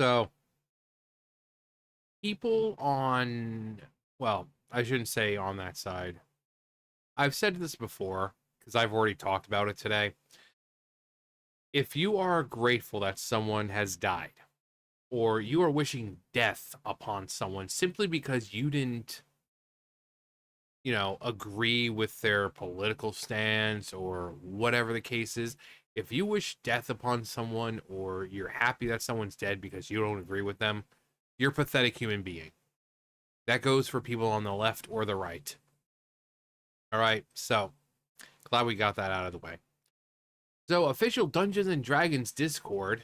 So, people on, well, I shouldn't say on that side. I've said this before because I've already talked about it today. If you are grateful that someone has died, or you are wishing death upon someone simply because you didn't, agree with their political stance or whatever the case is, if you wish death upon someone or you're happy that someone's dead because you don't agree with them, you're a pathetic human being. That goes for people on the left or the right. All right, so glad we got that out of the way. So, official Dungeons and Dragons Discord.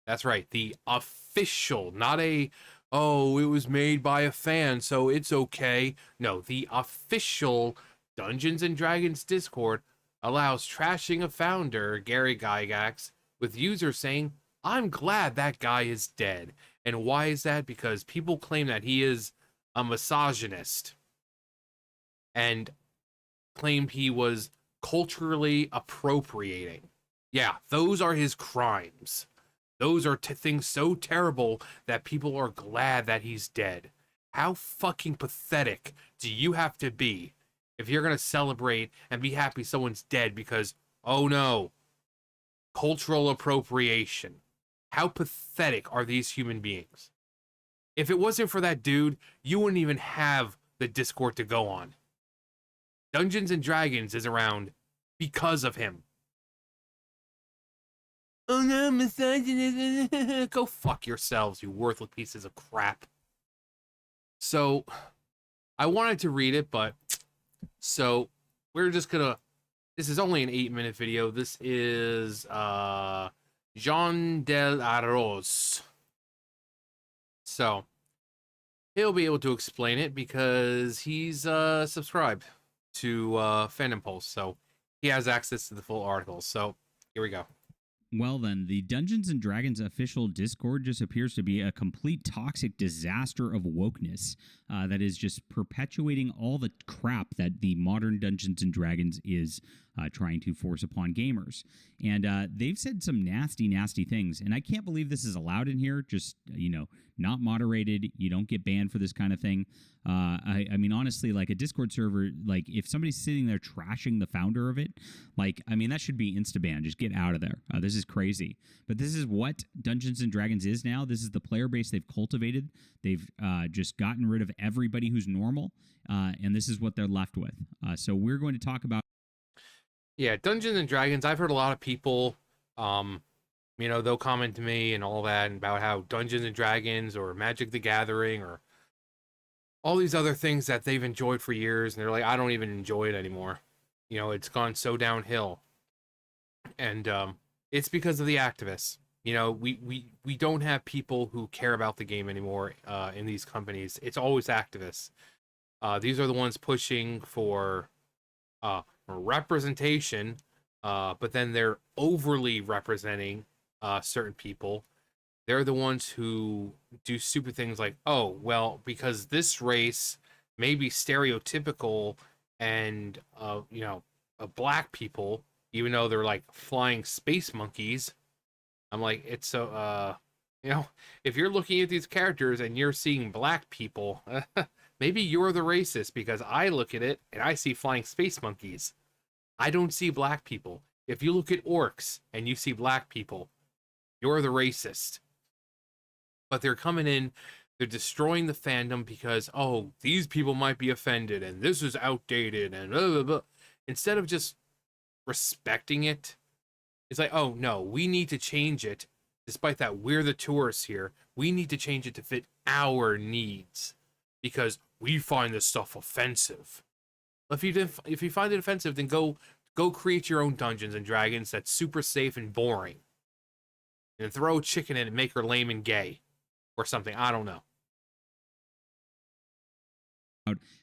That's right, the official, not a, oh, it was made by a fan, so it's okay. No, the official Dungeons and Dragons Discord allows trashing a founder, Gary Gygax, with users saying, I'm glad that guy is dead. And why is that? Because people claim that he is a misogynist and claimed he was culturally appropriating. Yeah, those are his crimes. Those are things so terrible that people are glad that he's dead. How fucking pathetic do you have to be if you're going to celebrate and be happy someone's dead because, oh no, cultural appropriation? How pathetic are these human beings? If it wasn't for that dude, you wouldn't even have the Discord to go on. Dungeons and Dragons is around because of him. Oh no, misogynist. Go fuck yourselves, you worthless pieces of crap. So, I wanted to read it, but so we're just gonna. This is only an 8-minute video. This is Jean Del Arroz. So he'll be able to explain it because he's subscribed to Fandom Pulse, so he has access to the full article. So here we go. Well, then, the Dungeons and Dragons official Discord just appears to be a complete toxic disaster of wokeness that is just perpetuating all the crap that the modern Dungeons and Dragons is trying to force upon gamers. And they've said some nasty, nasty things. And I can't believe this is allowed in here. Just, not moderated. You don't get banned for this kind of thing. I mean, honestly, like a Discord server, like if somebody's sitting there trashing the founder of it, like, I mean, that should be insta-ban. Just get out of there. This is crazy. But this is what Dungeons and Dragons is now. This is the player base they've cultivated. They've just gotten rid of everybody who's normal, and this is what they're left with. So we're going to talk about. Yeah, Dungeons and Dragons. I've heard a lot of people, they'll comment to me and all that about how Dungeons and Dragons or Magic the Gathering or all these other things that they've enjoyed for years, and they're like, I don't even enjoy it anymore. It's gone so downhill. And it's because of the activists. We don't have people who care about the game anymore in these companies. It's always activists. These are the ones pushing for representation, but then they're overly representing certain people. They're the ones who do stupid things like, oh, well, because this race may be stereotypical and, black people, even though they're like flying space monkeys. I'm like, it's so, if you're looking at these characters and you're seeing black people, maybe you're the racist because I look at it and I see flying space monkeys. I don't see black people. If you look at orcs and you see black people, you're the racist. But they're coming in, they're destroying the fandom because, oh, these people might be offended and this is outdated and blah, blah, blah. Instead of just respecting it, it's like, oh, no, we need to change it. Despite that, we're the tourists here. We need to change it to fit our needs because we find this stuff offensive. If you find it offensive, then go create your own Dungeons and Dragons that's super safe and boring. And throw a chicken in and make her lame and gay. Or something. I don't know.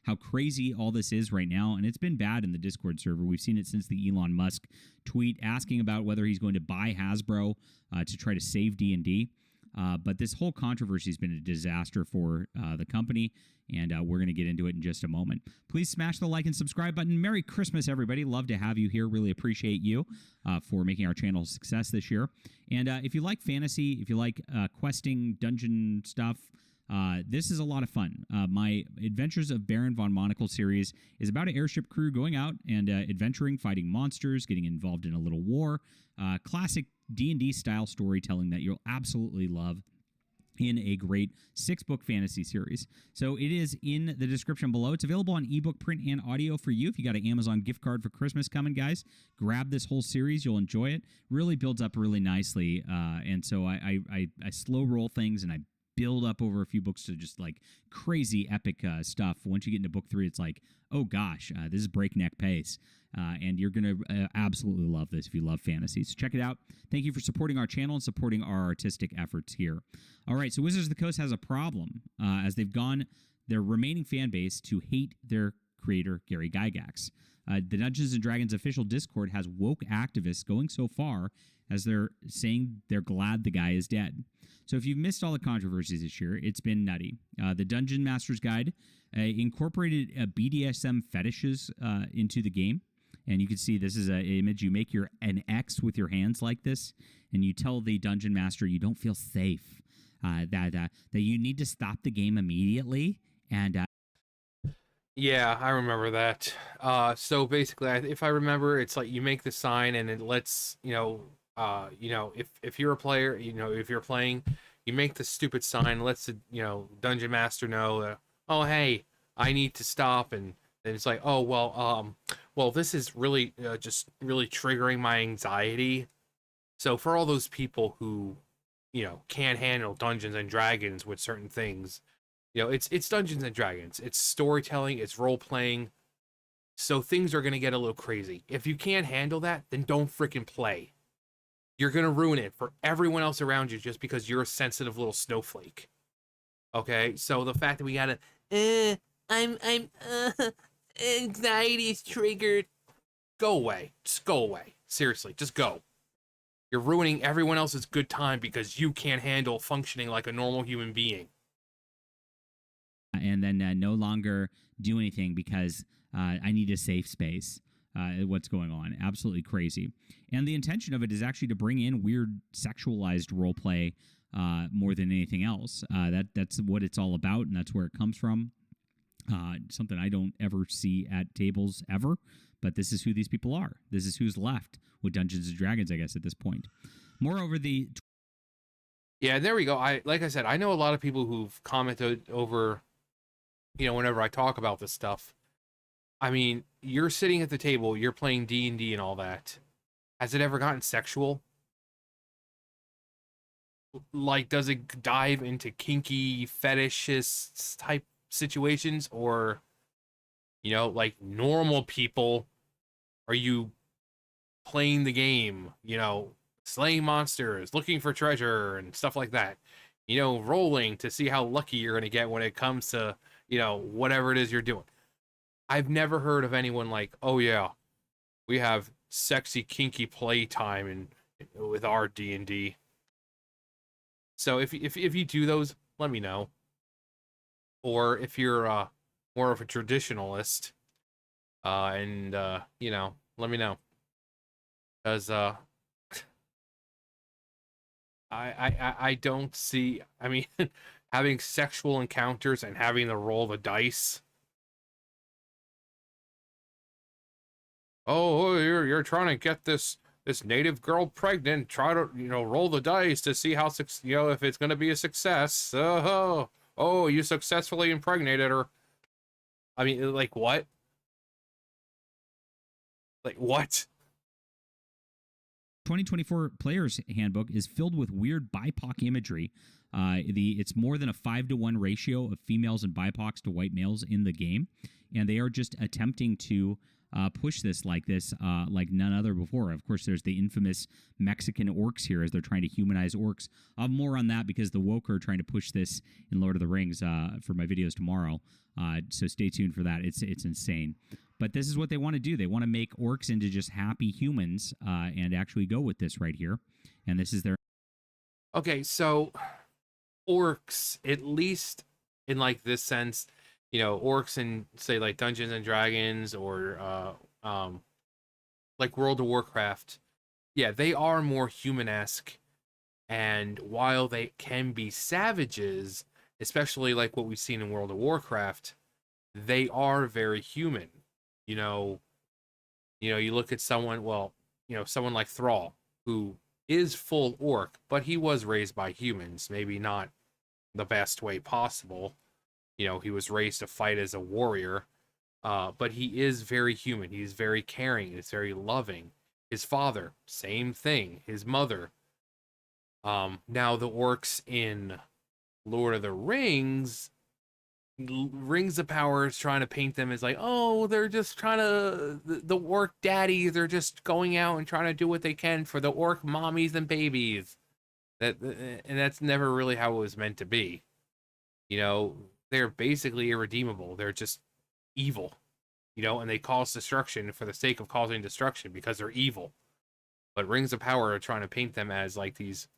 How crazy all this is right now, and it's been bad in the Discord server. We've seen it since the Elon Musk tweet asking about whether he's going to buy Hasbro to try to save D&D. But this whole controversy has been a disaster for the company, and we're going to get into it in just a moment. Please smash the like and subscribe button. Merry Christmas, everybody. Love to have you here. Really appreciate you for making our channel a success this year. And if you like fantasy, if you like questing, dungeon stuff, this is a lot of fun. My Adventures of Baron von Monocle series is about an airship crew going out and adventuring, fighting monsters, getting involved in a little war. Classic D&D style storytelling that you'll absolutely love in a great 6-book fantasy series. So it is in the description below. It's available on ebook, print, and audio for you. If you got an Amazon gift card for Christmas coming, guys, grab this whole series. You'll enjoy it. Really builds up really nicely. And so I slow roll things, and I build up over a few books to just like crazy epic stuff. Once you get into book 3, it's like, oh gosh, this is breakneck pace. And you're going to absolutely love this if you love fantasy. So check it out. Thank you for supporting our channel and supporting our artistic efforts here. All right, so Wizards of the Coast has a problem as they've gone their remaining fan base to hate their creator, Gary Gygax. The Dungeons & Dragons official Discord has woke activists going so far as they're saying they're glad the guy is dead. So if you've missed all the controversies this year, it's been nutty. The Dungeon Master's Guide incorporated BDSM fetishes into the game. And you can see this is an image. You make an X with your hands like this, and you tell the dungeon master you don't feel safe, that you need to stop the game immediately. And Yeah, I remember that. So basically, if I remember, it's like you make the sign, and it lets if you're a player, if you're playing, you make the stupid sign, lets the dungeon master know, oh hey, I need to stop, and then it's like, oh well, this is really just really triggering my anxiety. So for all those people who can't handle Dungeons and Dragons with certain things, it's Dungeons and Dragons, it's storytelling, it's role playing, so things are gonna get a little crazy. If you can't handle that, then don't freaking play. You're gonna ruin it for everyone else around you just because you're a sensitive little snowflake. Okay, so the fact that we gotta I'm anxiety is triggered, go away. Just go away. Seriously, just go. You're ruining everyone else's good time because you can't handle functioning like a normal human being. And then no longer do anything because I need a safe space. What's going on? Absolutely crazy. And the intention of it is actually to bring in weird sexualized role play more than anything else. That's what it's all about, and that's where it comes from. Something I don't ever see at tables ever, but this is who these people are. This is who's left with Dungeons and Dragons, I guess, at this point. Moreover, yeah, there we go. Like I said, I know a lot of people who've commented over, whenever I talk about this stuff. I mean, you're sitting at the table, you're playing D&D and all that. Has it ever gotten sexual? Like, does it dive into kinky fetishist type situations, or like normal people? Are you playing the game, slaying monsters, looking for treasure and stuff like that, rolling to see how lucky you're going to get when it comes to whatever it is you're doing? I've never heard of anyone like, oh yeah, we have sexy kinky playtime and with our D&D. So if you do those, let me know. Or if you're more of a traditionalist, let me know. Because I don't see, I mean, having sexual encounters and having to roll the dice. Oh, you're trying to get this native girl pregnant. Try to roll the dice to see how if it's gonna be a success. Oh, you successfully impregnated her. I mean, like what? Like what? 2024 Player's Handbook is filled with weird BIPOC imagery. It's more than a 5-to-1 ratio of females and BIPOCs to white males in the game, and they are just attempting to push this like none other before. Of course, there's the infamous Mexican orcs here as they're trying to humanize orcs. I'll have more on that because the woke are trying to push this in Lord of the Rings for my videos tomorrow. So stay tuned for that. It's insane. But this is what they want to do. They want to make orcs into just happy humans and actually go with this right here. And this is their... Okay, so orcs, at least in like this sense, orcs in say like Dungeons and Dragons or like World of Warcraft, yeah, they are more human-esque. And while they can be savages, especially like what we've seen in World of Warcraft, they are very human. You know, you look at someone, well, someone like Thrall, who is full orc, but he was raised by humans, maybe not the best way possible. He was raised to fight as a warrior, but he is very human. He's very caring. He's very loving. His father, same thing. His mother. Now the orcs in Lord of the Rings, Rings of Power is trying to paint them as like, oh, they're just trying to the orc daddies. They're just going out and trying to do what they can for the orc mommies and babies. And that's never really how it was meant to be. They're basically irredeemable. They're just evil. And they cause destruction for the sake of causing destruction because they're evil. But Rings of Power are trying to paint them as like these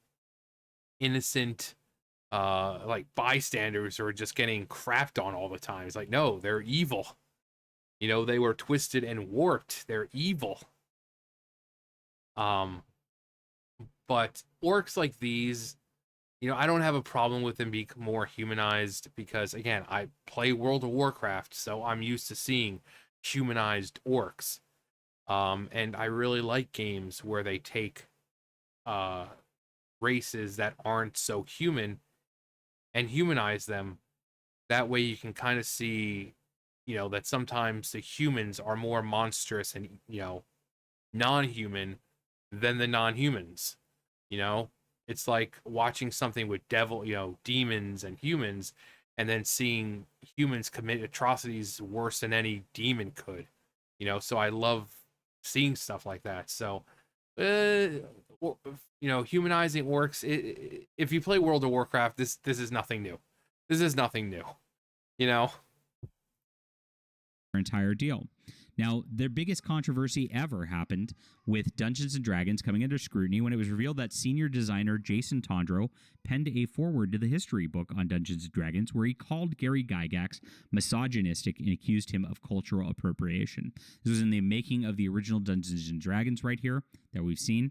innocent like bystanders who are just getting crapped on all the time. It's like, no, they're evil. They were twisted and warped. They're evil. Um but orcs like these, I don't have a problem with them being more humanized because again, I play World of Warcraft, so I'm used to seeing humanized orcs. And I really like games where they take uh races that aren't so human and humanize them. That way you can kind of see, that sometimes the humans are more monstrous and, non-human than the non-humans. You know, it's like watching something with demons and humans, and then seeing humans commit atrocities worse than any demon could. So I love seeing stuff like that. So, humanizing orcs. If you play World of Warcraft, this is nothing new. This is nothing new. You know, Entire deal. Now, their biggest controversy ever happened with Dungeons and Dragons coming under scrutiny when it was revealed that senior designer Jason Tondro penned a foreword to the history book on Dungeons and Dragons where he called Gary Gygax misogynistic and accused him of cultural appropriation. This was in the making of the original Dungeons and Dragons right here that we've seen.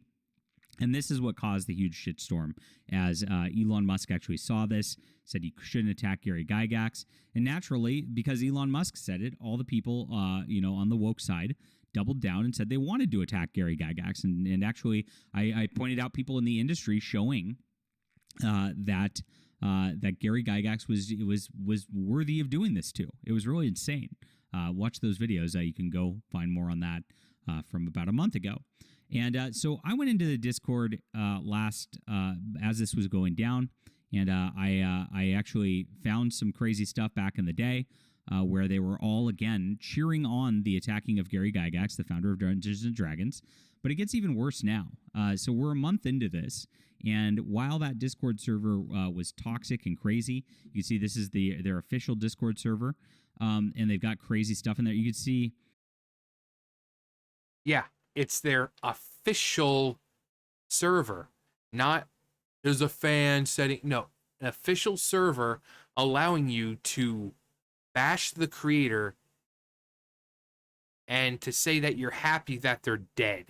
And this is what caused the huge shitstorm, as Elon Musk actually saw this, said he shouldn't attack Gary Gygax. And naturally, because Elon Musk said it, all the people, on the woke side doubled down and said they wanted to attack Gary Gygax. And actually, I pointed out people in the industry showing that Gary Gygax was worthy of doing this too. It was really insane. Watch those videos. You can go find more on that from about a month ago. And so I went into the Discord as this was going down, and I actually found some crazy stuff back in the day where they were all, again, cheering on the attacking of Gary Gygax, the founder of Dungeons & Dragons. But it gets even worse now. So we're a month into this, and while that Discord server was toxic and crazy, you can see this is their official Discord server, and they've got crazy stuff in there. You can see... Yeah. It's their official server, not there's a fan setting. No, an official server allowing you to bash the creator and to say that you're happy that they're dead.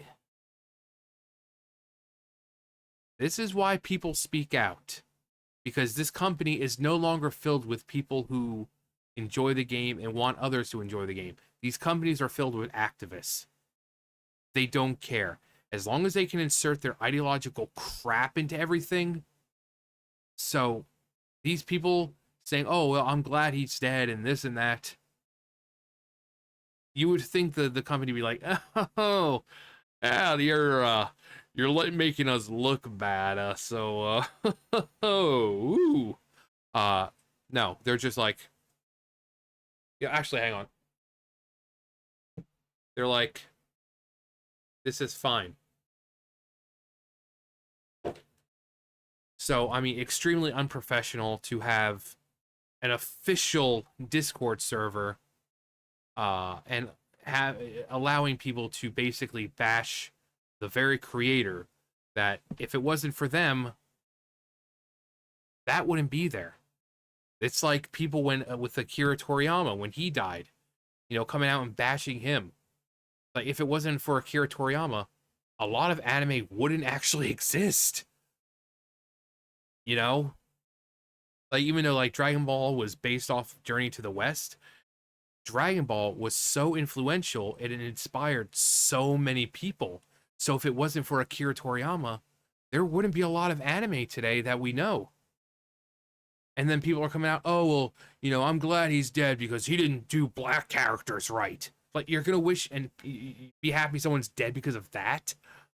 This is why people speak out, because this company is no longer filled with people who enjoy the game and want others to enjoy the game. These companies are filled with activists. They don't care. As long as they can insert their ideological crap into everything. So these people saying, oh, well, I'm glad he's dead and this and that. You would think the company would be like, oh, yeah, you're making us look bad. Oh, no, they're just like, yeah, actually, hang on. They're like, this is fine. So, I mean, extremely unprofessional to have an official Discord server and allowing people to basically bash the very creator that if it wasn't for them, that wouldn't be there. It's like people when with Akira Toriyama when he died, coming out and bashing him. Like if it wasn't for Akira Toriyama, a lot of anime wouldn't actually exist. You know, like even though like Dragon Ball was based off Journey to the West, Dragon Ball was so influential and it inspired so many people. So if it wasn't for Akira Toriyama, there wouldn't be a lot of anime today that we know. And then people are coming out, oh, well, I'm glad he's dead because he didn't do black characters right. Like, you're going to wish and be happy someone's dead because of that?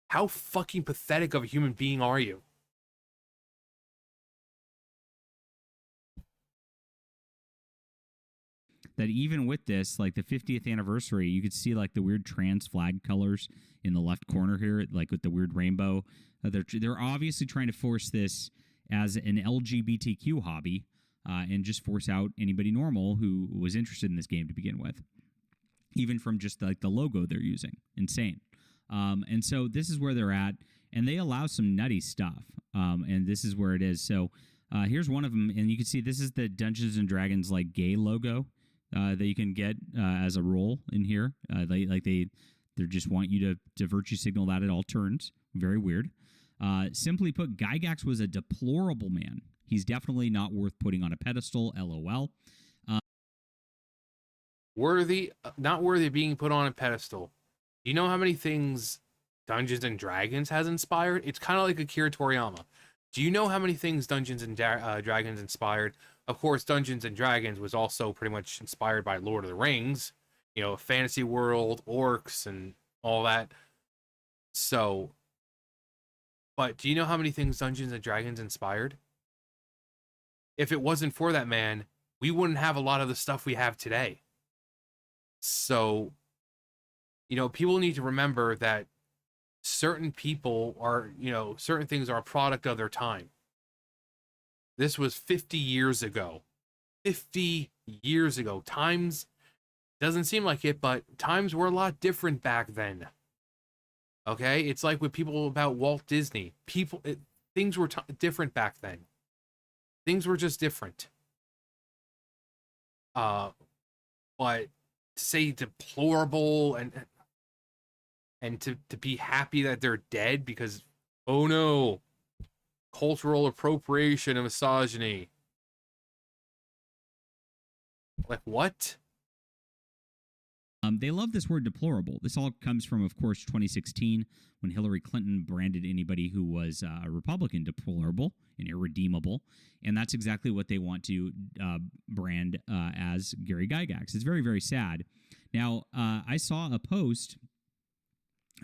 How fucking pathetic of a human being are you? That even with this, like the 50th anniversary, you could see like the weird trans flag colors in the left corner here, like with the weird rainbow. They're obviously trying to force this as an LGBTQ hobby and just force out anybody normal who was interested in this game to begin with, even from just like the logo they're using. Insane. And so this is where they're at, and they allow some nutty stuff. And this is where it is. So here's one of them, and you can see this is the Dungeons and Dragons like gay logo that you can get as a role in here. They just want you to virtue signal that at all turns. Very weird. Simply put, Gygax was a deplorable man. He's definitely not worth putting on a pedestal. LOL. Not worthy of being put on a pedestal. You know how many things Dungeons and Dragons has inspired? It's kind of like Akira Toriyama. Do you know how many things Dungeons and Dragons inspired? Of course, Dungeons and Dragons was also pretty much inspired by Lord of the Rings, fantasy world, orcs, and all that. So, but do you know how many things Dungeons and Dragons inspired? If it wasn't for that man, we wouldn't have a lot of the stuff we have today. So, people need to remember that certain people are, certain things are a product of their time. This was 50 years ago. 50 years ago. Times doesn't seem like it, but times were a lot different back then. Okay? It's like with people about Walt Disney. Things were different back then. Things were just different. But to say deplorable and to be happy that they're dead because, oh no, cultural appropriation and misogyny. Like, what? They love this word deplorable. This all comes from, of course, 2016 when Hillary Clinton branded anybody who was a Republican deplorable and irredeemable. And that's exactly what they want to brand as Gary Gygax. It's very, very sad. Now, I saw a post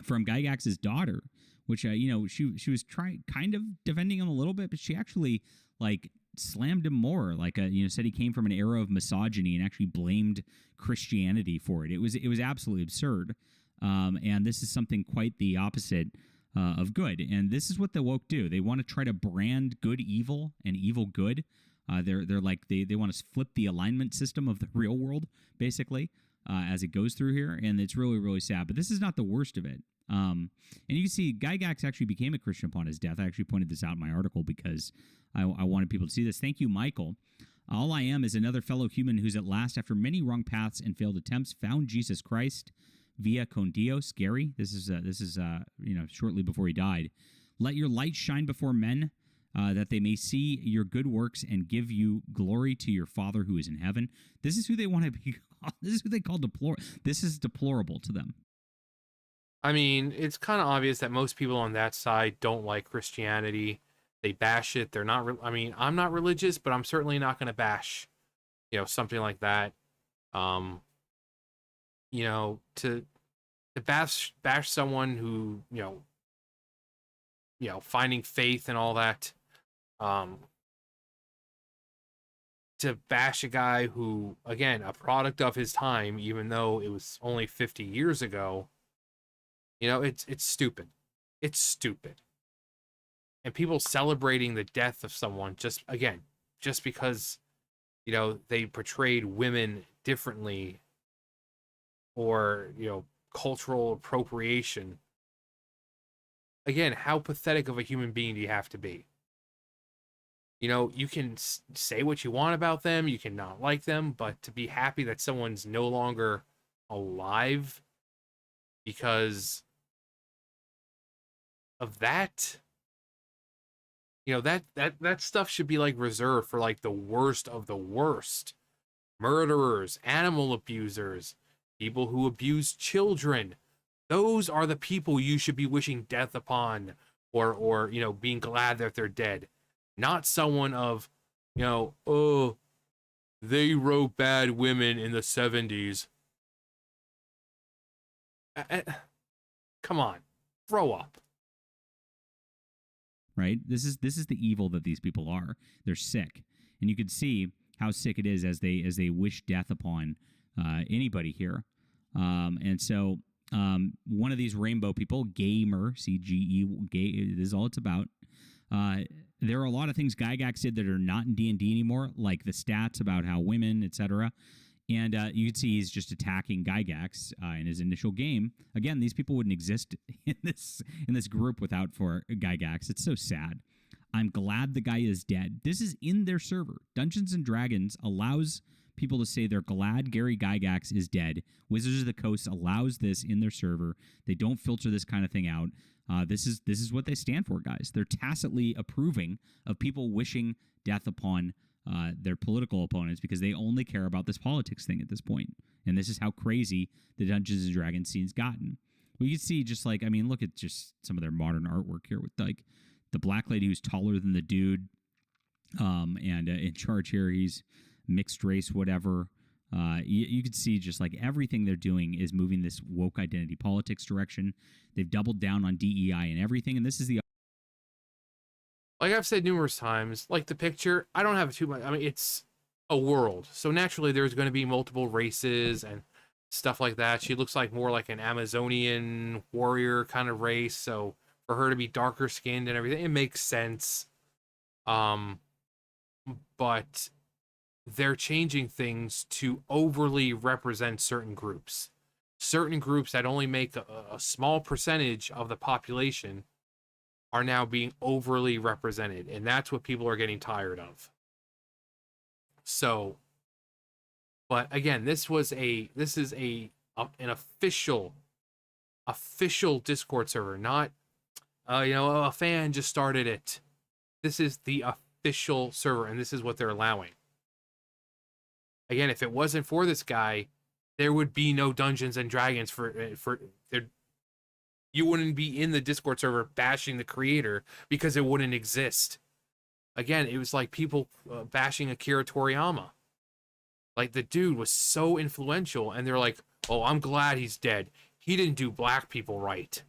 from Gygax's daughter, which she was kind of defending him a little bit, but she actually like slammed him more. Like said he came from an era of misogyny and actually blamed Christianity for it. It was absolutely absurd. And this is something quite the opposite of good. And this is what the woke do. They want to try to brand good evil and evil good. They're like they want to flip the alignment system of the real world basically as it goes through here, and it's really, really sad. But this is not the worst of it. And you can see Gygax actually became a Christian upon his death. I actually pointed this out in my article because I wanted people to see this. Thank you, Michael. All I am is another fellow human who's at last, after many wrong paths and failed attempts, found Jesus Christ via con Dios. Gary, this is shortly before he died. Let your light shine before men, that they may see your good works and give you glory to your Father who is in heaven. This is who they want to be. This is who they call deplorable. This is deplorable to them. I mean, it's kind of obvious that most people on that side don't like Christianity. They bash it. They're not. I mean, I'm not religious, but I'm certainly not going to bash, something like that. To bash someone who, finding faith and all that. To bash a guy who, again, a product of his time, even though it was only 50 years ago. It's stupid. It's stupid. And people celebrating the death of someone just because, they portrayed women differently or, cultural appropriation. Again, how pathetic of a human being do you have to be? You know, you can say what you want about them, you can not like them, but to be happy that someone's no longer alive because of that, you know, that stuff should be like reserved for like the worst of the worst. Murderers, animal abusers, people who abuse children. Those are the people you should be wishing death upon, or you know, being glad that they're dead. Not someone of, you know, oh, they wrote bad women in the 70s. Come on, grow up. Right? This is the evil that these people are. They're sick, and you could see how sick it is as they wish death upon anybody here. And so one of these rainbow people, gamer, CGE, gay, this is all it's about. There are a lot of things Gygax did that are not in D&D anymore, like the stats about how women, etc. And you can see he's just attacking Gygax in his initial game. Again, these people wouldn't exist in this group without for Gygax. It's so sad. I'm glad the guy is dead. This is in their server. Dungeons and Dragons allows people to say they're glad Gary Gygax is dead. Wizards of the Coast allows this in their server. They don't filter this kind of thing out. This is what they stand for, guys. They're tacitly approving of people wishing death upon their political opponents because they only care about this politics thing at this point. And this is how crazy the Dungeons and Dragons scene's gotten. We can see just like, I mean, look at just some of their modern artwork here with like the black lady who's taller than the dude. And in charge here, he's mixed race, whatever. You can see just like everything they're doing is moving this woke identity politics direction. They've doubled down on DEI and everything. And this is the Like I've said numerous times, like the picture, I don't have too much. I mean, it's a world. So naturally, there's going to be multiple races and stuff like that. She looks like more like an Amazonian warrior kind of race. So for her to be darker skinned and everything, it makes sense. But they're changing things to overly represent certain groups. Certain groups that only make a small percentage of the population are now being overly represented, and that's what people are getting tired of. So, but again, this is an official Discord server, not you know, a fan just started it. This is the official server, and this is what they're allowing. Again, if it wasn't for this guy, there would be no Dungeons and Dragons for there. You wouldn't be in the Discord server bashing the creator because it wouldn't exist. Again, it was like people bashing Akira Toriyama. Like the dude was so influential, and they're like, "Oh, I'm glad he's dead. He didn't do black people right."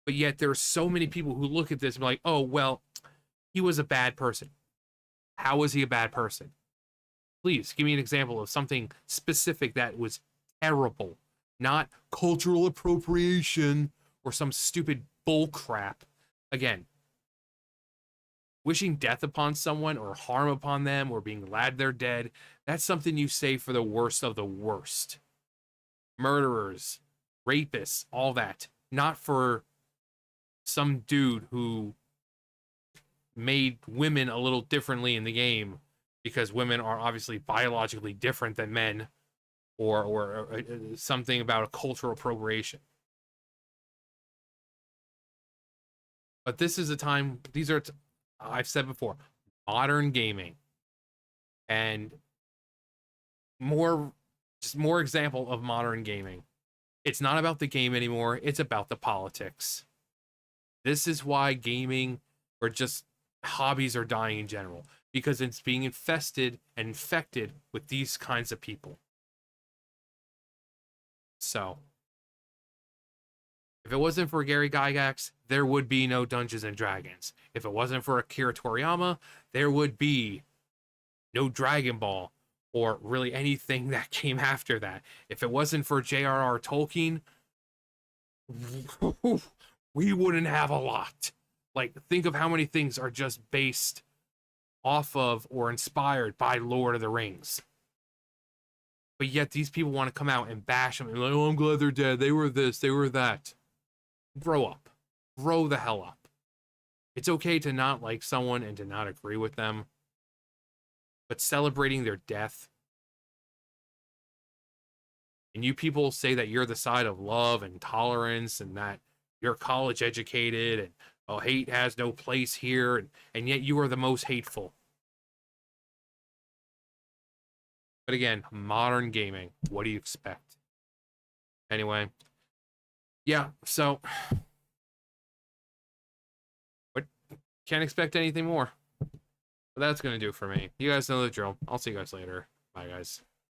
But yet there are so many people who look at this and be like, "Oh, well, he was a bad person." How was he a bad person? Please give me an example of something specific that was terrible, not cultural appropriation or some stupid bull crap. Again, wishing death upon someone or harm upon them or being glad they're dead, that's something you say for the worst of the worst. Murderers, rapists, all that. Not for some dude who made women a little differently in the game because women are obviously biologically different than men, or something about a cultural appropriation. But this is a time, these are, I've said before, modern gaming. And just more example of modern gaming. It's not about the game anymore, it's about the politics. This is why gaming or just hobbies are dying in general, because it's being infested and infected with these kinds of people. So, if it wasn't for Gary Gygax, there would be no Dungeons and Dragons. If it wasn't for Akira Toriyama, there would be no Dragon Ball or really anything that came after that. If it wasn't for J.R.R. Tolkien, we wouldn't have a lot. Like, think of how many things are just based off of or inspired by Lord of the Rings. But yet these people want to come out and bash them and like, oh, I'm glad they're dead. They were this, they were that. Grow up. Grow the hell up. It's okay to not like someone and to not agree with them. But celebrating their death, and you people say that you're the side of love and tolerance and that you're college educated and oh, hate has no place here, and yet you are the most hateful. But again, modern gaming, what do you expect? Anyway, yeah, so what, can't expect anything more. But that's gonna do it for me. You guys know the drill. I'll see you guys later. Bye guys.